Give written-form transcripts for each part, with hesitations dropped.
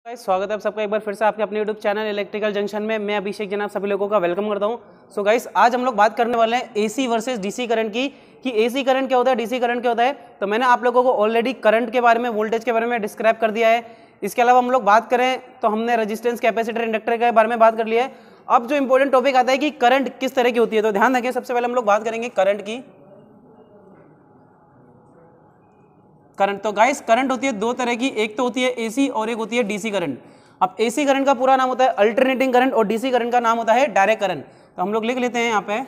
स्वागत है आप सबका एक बार फिर से आपके अपने यूट्यूब चैनल इलेक्ट्रिकल जंक्शन में। मैं अभिषेक जनाब सभी लोगों का वेलकम करता हूं। सो गाइस, आज हम लोग बात करने वाले हैं एसी वर्सेस डीसी करंट की, कि एसी करंट क्या होता है, डीसी करंट क्या होता है। तो मैंने आप लोगों को ऑलरेडी करंट के बारे में, वोल्टेज के बारे में डिस्क्राइब कर दिया है। इसके अलावा हम लोग बात करें तो हमने रेजिस्टेंस, कैपेसिटर, इंडक्टर के बारे में बात कर लिया है। अब जो इंपॉर्टेंट टॉपिक आता है कि करंट किस तरह की होती है, तो ध्यान रखें, सबसे पहले हम लोग बात करेंगे करंट की। करंट, तो गाइस करंट होती है दो तरह की, एक तो होती है एसी और एक होती है डीसी करंट। अब एसी करंट का पूरा नाम होता है अल्टरनेटिंग करंट और डीसी करंट का नाम होता है डायरेक्ट करंट। तो हम लोग लिख लेते हैं यहाँ पे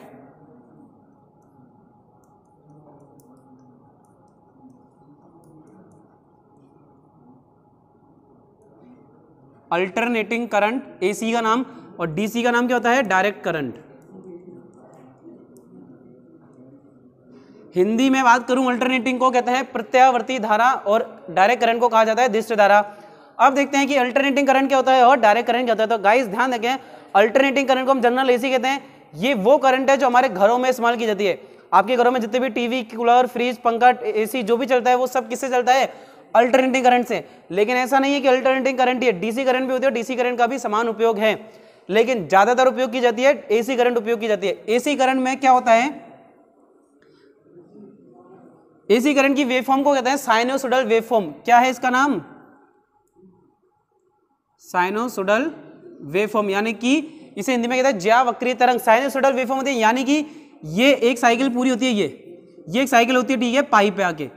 अल्टरनेटिंग करंट एसी का नाम, और डीसी का नाम क्या होता है, डायरेक्ट करंट। हिंदी में बात करूं, अल्टरनेटिंग को कहते हैं प्रत्यावर्ती धारा और डायरेक्ट करंट को कहा जाता है दिष्ट धारा। अब देखते हैं कि अल्टरनेटिंग करंट क्या होता है और डायरेक्ट करंट क्या होता है। तो गाइस ध्यान रखें, अल्टरनेटिंग करंट को हम जनरल एसी कहते हैं। ये वो करंट है जो हमारे घरों में इस्तेमाल की जाती है। आपके घरों में जितने भी टीवी, कूलर, फ्रिज, पंखा, एसी जो भी चलता है वो सब किससे चलता है, अल्टरनेटिंग करंट से। लेकिन ऐसा नहीं है कि अल्टरनेटिंग करंट ही है, डीसी करंट भी होती है, डीसी करंट का भी समान उपयोग है, लेकिन ज्यादातर उपयोग की जाती है एसी करंट उपयोग की जाती है। एसी करंट में क्या होता है, एसी करंट की वेवफॉर्म को कहते हैं साइनोसोडल वेवफॉर्म। क्या है इसका नाम, साइनोसोडल वेवफॉर्म, यानी कि इसे हिंदी में कहते हैं ज्यावक्रीय तरंग। साइनोसोडल वेवफॉर्म होती है, यानी कि ये एक साइकिल पूरी होती है, ये एक साइकिल होती है, ठीक है, पाई पे आके,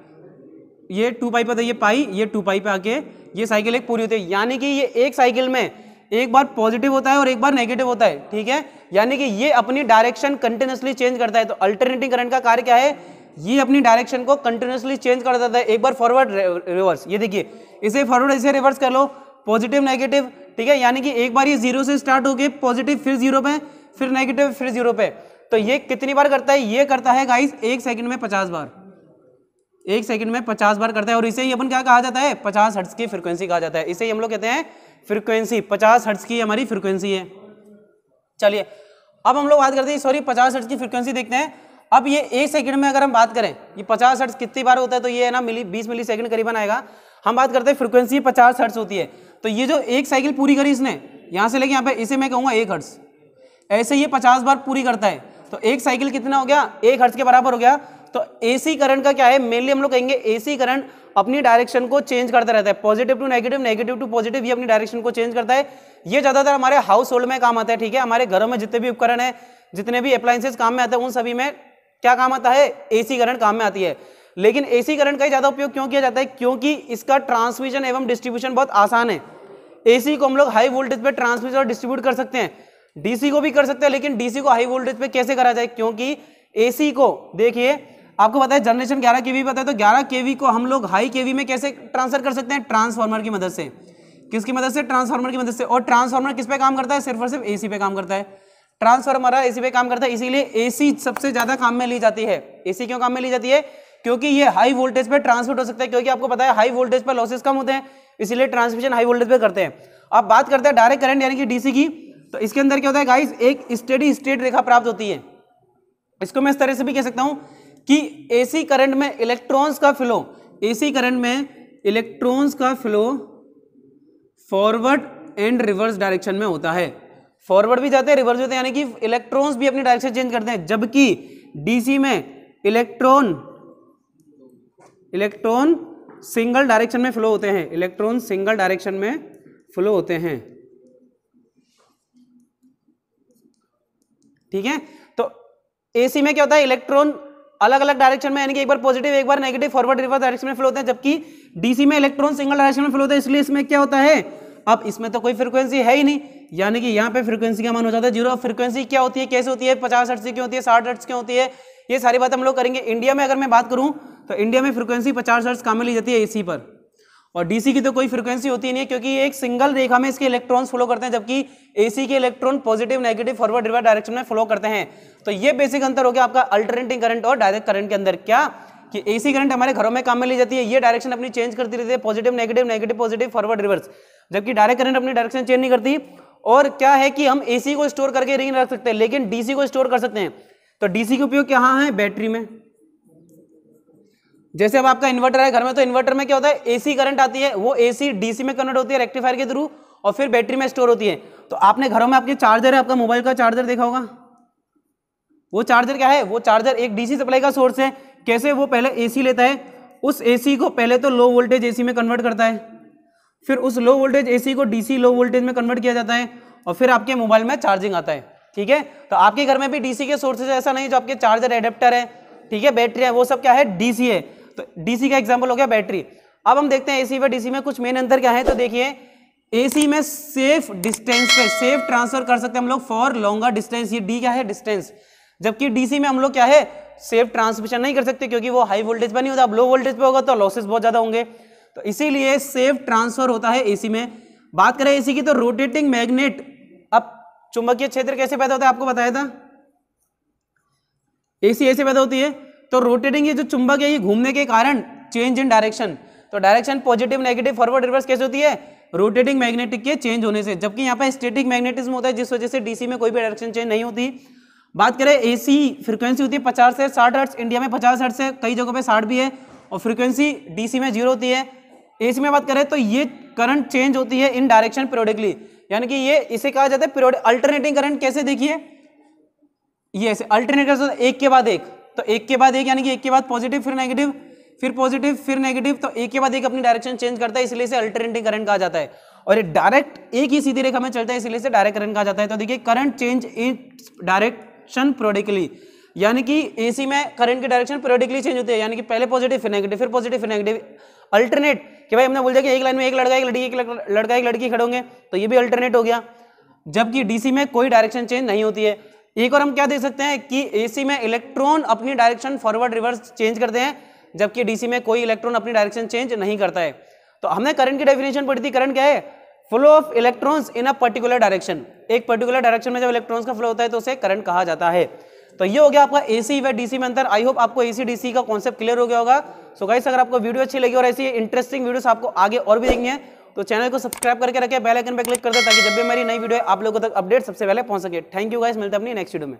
ये 2 पाई पे, ये पाई, ये 2 पाई पे आके ये साइकिल एक पूरी होती है। यानी कि ये एक साइकिल में एक बार पॉजिटिव होता है और एक बार नेगेटिव होता है, ठीक है। यानी कि ये अपनी डायरेक्शन कंटिन्यूअसली चेंज करता है। तो अल्टरनेटिंग करंट का कार्य क्या है, ये अपनी डायरेक्शन को कंटिन्यूअसली चेंज कर देता है, एक बार फॉरवर्ड रिवर्स। ये देखिए, इसे फॉरवर्ड, इसे रिवर्स कर लो, पॉजिटिव नेगेटिव, ठीक है। यानी कि एक बार ये 0 से स्टार्ट होके पॉजिटिव, फिर 0 पे, फिर नेगेटिव, फिर 0 पे। तो ये कितनी बार करता है, ये करता है गाइस 1 सेकंड में 50 बार, 1 सेकंड में 50 बार करता है। और इसे ही अपन क्या कहा जाता है, 50 हर्ट्ज की फ्रीक्वेंसी कहा जाता है। इसे ही हम लोग कहते हैं फ्रीक्वेंसी, 50 हर्ट्ज की हमारी फ्रीक्वेंसी है। चलिए अब हम लोग बात करते हैं, सॉरी 50 हर्ट्ज की फ्रीक्वेंसी देखते हैं। अब ये 1 सेकंड में अगर हम बात करें, ये 50 हर्ट्ज कितनी बार होता है, तो ये है ना 20 मिली सेकंड करीबन आएगा। हम बात करते हैं फ्रीक्वेंसी 50 हर्ट्ज होती है। तो ये जो एक साइकिल पूरी करी इसने, यहां से लेके यहाँ पे, इसे मैं कहूंगा 1 हर्ट्ज। ऐसे ये 50 बार पूरी करता है, तो एक साइकिल कितना हो गया, 1 हर्ट्ज के बराबर हो गया। तो एसी करंट का क्या है, मेनली हम लोग कहेंगे एसी करंट अपनी डायरेक्शन को चेंज करता रहता है, positive to negative, negative to positive, ये अपनी डायरेक्शन को चेंज करता है। ये ज्यादातर हमारे हाउस होल्ड में काम आता है, ठीक है। हमारे घरों में जितने भी उपकरण है, जितने भी अप्लायंसेस काम में आते हैं, उन सभी में क्या काम आता है, एसी करंट काम में आती है। लेकिन एसी करंट का ही ज्यादा उपयोग क्यों किया जाता है, क्योंकि इसका ट्रांसमिशन एवं डिस्ट्रीब्यूशन बहुत आसान है। एसी को हम लोग हाई वोल्टेज पे ट्रांसमिट और डिस्ट्रीब्यूट कर सकते हैं, डीसी को भी कर सकते हैं, लेकिन डीसी को हाई वोल्टेज पे कैसे करा जाए, क्योंकि एसी को देखिए, आपको पता है जनरेशन 11 केवी पता है, तो 11 केवी को हम लोग हाई केवी में कैसे ट्रांसफर कर सकते हैं, ट्रांसफार्मर की मदद से। किसकी मदद से, ट्रांसफार्मर की मदद से। और ट्रांसफार्मर किस पे काम करता है, सिर्फ और सिर्फ एसी पे काम करता है। ट्रांसफार्मर एसी पे काम करता है, इसीलिए एसी सबसे ज्यादा काम में ली जाती है। एसी क्यों काम में ली जाती है, क्योंकि ये हाई वोल्टेज पे ट्रांसमिट हो सकता है, क्योंकि आपको पता है हाई वोल्टेज पर लॉसेस कम होते हैं, इसीलिए ट्रांसमिशन हाई वोल्टेज पे करते हैं। अब बात करते हैं डायरेक्ट करंट यानी कि डीसी की। तो इसके अंदर क्या होता है गाइस, एक स्टेडी स्टेट रेखा प्राप्त होती है। इसको मैं इस तरह से भी कह सकता हूं कि एसी करंट में इलेक्ट्रॉन्स का फ्लो, एसी करंट में इलेक्ट्रॉन्स का flow forward and reverse direction में होता है। फॉरवर्ड भी जाते हैं, रिवर्स भी होते हैं, यानी कि इलेक्ट्रॉन्स भी अपनी डायरेक्शन चेंज करते हैं। जबकि डीसी में इलेक्ट्रॉन सिंगल डायरेक्शन में फ्लो होते हैं, इलेक्ट्रॉन सिंगल डायरेक्शन में फ्लो होते हैं, ठीक है। तो एसी में क्या होता है, इलेक्ट्रॉन अलग अलग डायरेक्शन में, यानी कि एक बार पॉजिटिव, एक बार नेगेटिव, फॉरवर्ड रिवर्स डायरेक्शन में फ्लो होते हैं। जबकि डीसी में इलेक्ट्रॉन सिंगल डायरेक्शन में फ्लो होता है, इसलिए इसमें क्या होता है, अब इसमें तो कोई फ्रीक्वेंसी है ही नहीं, यानी कि यहाँ पे फ्रीक्वेंसी का मान हो जाता है 0। फ्रीक्वेंसी क्या होती है, कैसे होती है, 50 हर्ट्ज क्यों होती है, 60 हर्ट्ज क्यों होती है, ये सारी बात हम लोग करेंगे। इंडिया में अगर मैं बात करूं तो इंडिया में फ्रीक्वेंसी 50 हर्ट्ज काम में ली जाती है एसी पर, और डीसी की तो कोई फ्रीक्वेंसी होती नहीं है, क्योंकि एक सिंगल रेखा में इसके इलेक्ट्रॉन्स फ्लो करते हैं, जबकि एसी के electron positive, negative, forward, reverse direction में फ्लो करते हैं। तो ये बेसिक अंतर हो गया आपका अल्टरनेटिंग करंट और डायरेक्ट करंट के अंदर। क्या कि एसी करंट हमारे घरों में काम में ली जाती है, ये डायरेक्शन अपनी चेंज करती रहती है, positive negative, negative positive, forward reverse. जबकि डायरेक्ट करंट अपनी डायरेक्शन चेंज नहीं करती। और क्या है कि हम एसी को स्टोर करके नहीं रख सकते, लेकिन डीसी को स्टोर कर सकते हैं। तो डीसी का उपयोग कहाँ है, बैटरी में। जैसे अब आपका इन्वर्टर है घर में, तो इन्वर्टर में क्या होता है, एसी करंट आती है, वो एसी डीसी में कन्वर्ट होती है रेक्टिफायर के थ्रू और फिर बैटरी में स्टोर होती है। तो आपने घरों में आपके चार्जर है, आपका मोबाइल का चार्जर देखा होगा, वो चार्जर क्या है, वो चार्जर एक डीसी सप्लाई का सोर्स है। कैसे, वो पहले एसी लेता है, उस एसी को पहले तो लो वोल्टेज एसी में कन्वर्ट करता है, फिर उस लो वोल्टेज एसी को डीसी लो वोल्टेज में कन्वर्ट किया जाता है और फिर आपके मोबाइल में चार्जिंग आता है। ठीक है, तो आपके घर में भी डीसी के सोर्सेज ऐसा नहीं, जो आपके चार्जर एडेप्टर है, ठीक है, बैटरी है, वो सब क्या है, डीसी है। तो डीसी का एग्जांपल हो गया बैटरी। अब हम देखते हैं एसी व डीसी में कुछ मेन अंतर क्या है। तो देखिए, एसी में सेफ डिस्टेंस पे सेफ ट्रांसफर कर सकते हैं हम लोग फॉर लॉन्गर डिस्टेंस, ये डी क्या है, डिस्टेंस। जबकि डीसी में हम लोग क्या है, सेफ ट्रांसमिशन नहीं कर सकते, क्योंकि वो हाई वोल्टेज पर नहीं होता। अब लो वोल्टेज पे होगा तो लॉसेस बहुत ज्यादा होंगे, तो इसीलिए सेफ ट्रांसफर होता है एसी में। बात करें एसी की, तो रोटेटिंग मैग्नेट, अब चुंबकीय क्षेत्र कैसे पैदा होता है आपको बताया था, एसी ऐसे पैदा होती है। तो रोटेटिंग, ये जो चुंबक है, ये घूमने के कारण चेंज इन डायरेक्शन, तो direction positive negative forward reverse कैसे होती है, रोटेटिंग मैग्नेटिक के चेंज होने से। जबकि यहाँ पे स्टैटिक मैग्नेटिज्म होता है, जिस वजह से डीसी में कोई भी डायरेक्शन चेंज नहीं होती। बात करें एसी, फ्रीक्वेंसी होती है 50 से 60 हर्ट्ज, इंडिया में 50 हर्ट्ज है, कई जगहों पे 60 भी है, और फ्रीक्वेंसी डीसी में 0 होती है। एसी में बात करें तो ये करंट चेंज होती है इन डायरेक्शन पीरियोडिकली, यानी कि ये इसे कहा जाता है पीरियोडिक अल्टरनेटिंग करंट। कैसे, देखिए ये ऐसे अल्टरनेट एक के बाद एक, तो एक के बाद एक, यानी कि एक के बाद पॉजिटिव फिर नेगेटिव फिर पॉजिटिव फिर नेगेटिव, तो एक के बाद एक अपनी डायरेक्शन चेंज करता है, इसलिए इसे अल्टरनेटिंग करंट कहा जाता है। और ये डायरेक्ट एक ही सीधी रेखा में चलता है, इसलिए इसे डायरेक्ट करंट कहा जाता है। तो देखिए, current change in direction periodically, यानी कि एसी में करंट की डायरेक्शन पीरियोडिकली चेंज होती है, यानी कि पहले पॉजिटिव फिर नेगेटिव फिर पॉजिटिव फिर नेगेटिव। अल्टरनेट कि भाई हमने बोल दिया कि एक लाइन में एक लड़का एक लड़की, एक लड़का एक लड़की खड़े होंगे, तो ये भी अल्टरनेट हो गया। जबकि डीसी में कोई डायरेक्शन चेंज नहीं होती है। एक और हम क्या देख सकते हैं कि एसी में इलेक्ट्रॉन अपनी डायरेक्शन फॉरवर्ड रिवर्स चेंज करते हैं, जबकि डीसी में कोई इलेक्ट्रॉन अपनी डायरेक्शन चेंज नहीं करता है। तो हमने करंट की डेफिनेशन पढ़ी थी, करंट क्या है, flow of electrons in a particular direction, एक पर्टिकुलर डायरेक्शन में जब इलेक्ट्रॉन्स का फ्लो होता है तो उसे करंट कहा जाता है। तो ये हो गया आपका एसी व डीसी में अंतर। आई होप आपको एसी डीसी का कॉन्सेप्ट क्लियर हो गया होगा। सो गाइस, अगर आपको वीडियो अच्छी लगी और ऐसी इंटरेस्टिंग वीडियोस आपको आगे और भी देखनी है, तो चैनल को सब्सक्राइब करके रखें, बेल आइकन पे क्लिक कर दे, ताकि जब भी मेरी नई वीडियो आप लोगों तक अपडेट सबसे पहले पहुंच सके। थैंक यू गाइस, मिलते हैं अपनी नेक्स्ट वीडियो में।